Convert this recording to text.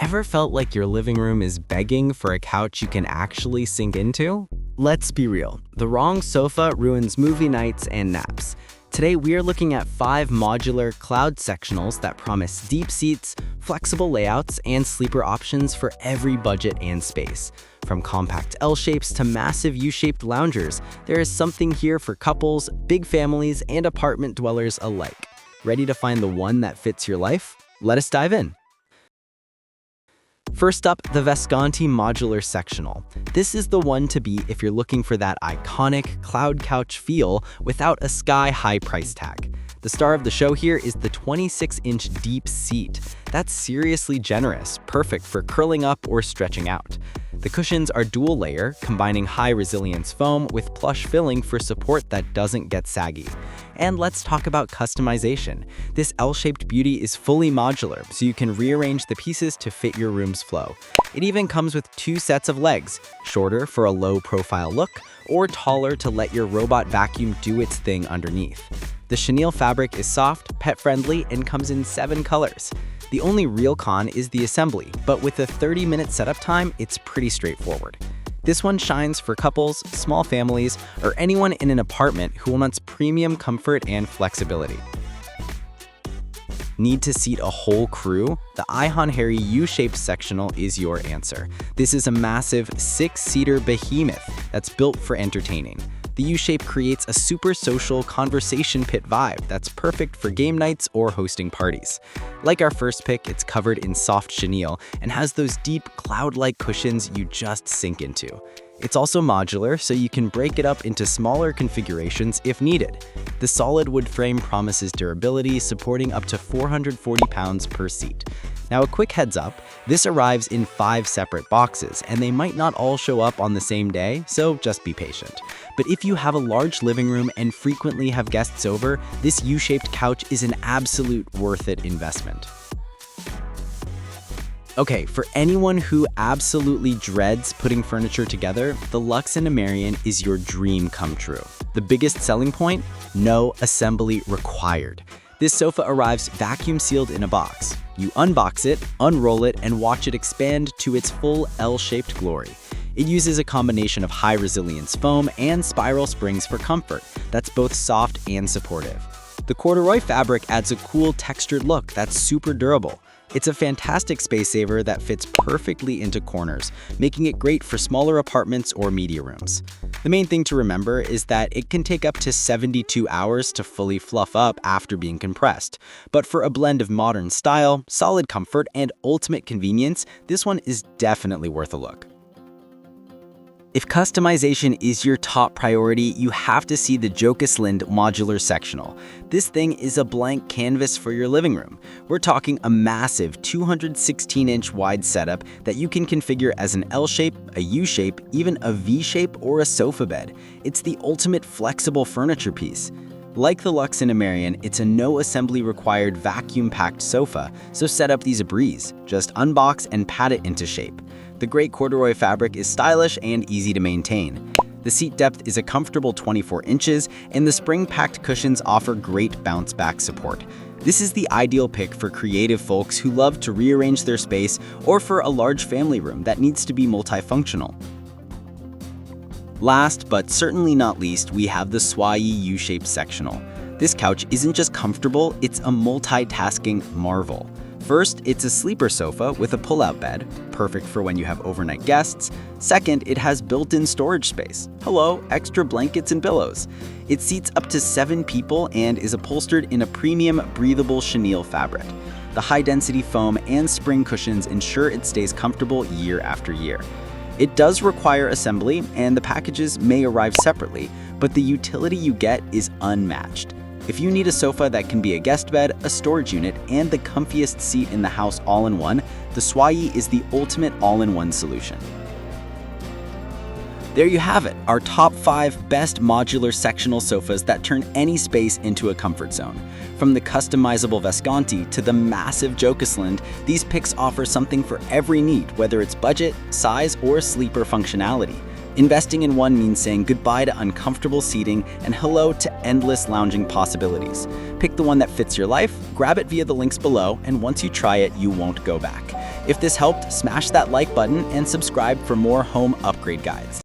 Ever felt like your living room is begging for a couch you can actually sink into? Let's be real, the wrong sofa ruins movie nights and naps. Today we are looking at 5 modular cloud sectionals that promise deep seats, flexible layouts, and sleeper options for every budget and space. From compact L shapes to massive U-shaped loungers, there is something here for couples, big families, and apartment dwellers alike. Ready to find the one that fits your life? Let us dive in. First up, the Vesgantti Modular Sectional. This is the one to beat if you're looking for that iconic cloud couch feel without a sky-high price tag. The star of the show here is the 26-inch deep seat. That's seriously generous, perfect for curling up or stretching out. The cushions are dual layer, combining high resilience foam with plush filling for support that doesn't get saggy. And let's talk about customization. This L-shaped beauty is fully modular, so you can rearrange the pieces to fit your room's flow. It even comes with 2 sets of legs, shorter for a low-profile look, or taller to let your robot vacuum do its thing underneath. The chenille fabric is soft, pet-friendly, and comes in 7 colors. The only real con is the assembly, but with a 30-minute setup time, it's pretty straightforward. This one shines for couples, small families, or anyone in an apartment who wants premium comfort and flexibility. Need to seat a whole crew? The Ihanherry U-shaped sectional is your answer. This is a massive 6-seater behemoth that's built for entertaining. The U-shape creates a super social conversation pit vibe that's perfect for game nights or hosting parties. Like our first pick, it's covered in soft chenille and has those deep cloud-like cushions you just sink into. It's also modular, so you can break it up into smaller configurations if needed. The solid wood frame promises durability, supporting up to 440 pounds per seat. Now, a quick heads up, this arrives in 5 separate boxes, and they might not all show up on the same day, so just be patient. But if you have a large living room and frequently have guests over, this U-shaped couch is an absolute worth-it investment. Okay, for anyone who absolutely dreads putting furniture together, the Luxanimarion is your dream come true. The biggest selling point? No assembly required. This sofa arrives vacuum sealed in a box. You unbox it, unroll it, and watch it expand to its full L-shaped glory. It uses a combination of high resilience foam and spiral springs for comfort that's both soft and supportive. The corduroy fabric adds a cool textured look that's super durable. It's a fantastic space saver that fits perfectly into corners, making it great for smaller apartments or media rooms. The main thing to remember is that it can take up to 72 hours to fully fluff up after being compressed. But for a blend of modern style, solid comfort, and ultimate convenience, this one is definitely worth a look. If customization is your top priority, you have to see the Jocisland Modular Sectional. This thing is a blank canvas for your living room. We're talking a massive 216-inch wide setup that you can configure as an L shape, a U shape, even a V shape, or a sofa bed. It's the ultimate flexible furniture piece. Like the Luxanimarion, it's a no-assembly required vacuum-packed sofa, so set up these a breeze. Just unbox and pat it into shape. The great corduroy fabric is stylish and easy to maintain. The seat depth is a comfortable 24 inches, and the spring-packed cushions offer great bounce-back support. This is the ideal pick for creative folks who love to rearrange their space or for a large family room that needs to be multifunctional. Last, but certainly not least, we have the SUAWY U-shaped sectional. This couch isn't just comfortable, it's a multitasking marvel. First, it's a sleeper sofa with a pull-out bed, perfect for when you have overnight guests. Second, it has built-in storage space. Hello, extra blankets and pillows. It seats up to 7 people and is upholstered in a premium, breathable chenille fabric. The high-density foam and spring cushions ensure it stays comfortable year after year. It does require assembly, and the packages may arrive separately, but the utility you get is unmatched. If you need a sofa that can be a guest bed, a storage unit, and the comfiest seat in the house all in one, the SUAWY is the ultimate all-in-one solution. There you have it, our top 5 best modular sectional sofas that turn any space into a comfort zone. From the customizable Vesgantti to the massive Jocisland, these picks offer something for every need, whether it's budget, size, or sleeper functionality. Investing in one means saying goodbye to uncomfortable seating and hello to endless lounging possibilities. Pick the one that fits your life, grab it via the links below, and once you try it, you won't go back. If this helped, smash that like button and subscribe for more home upgrade guides.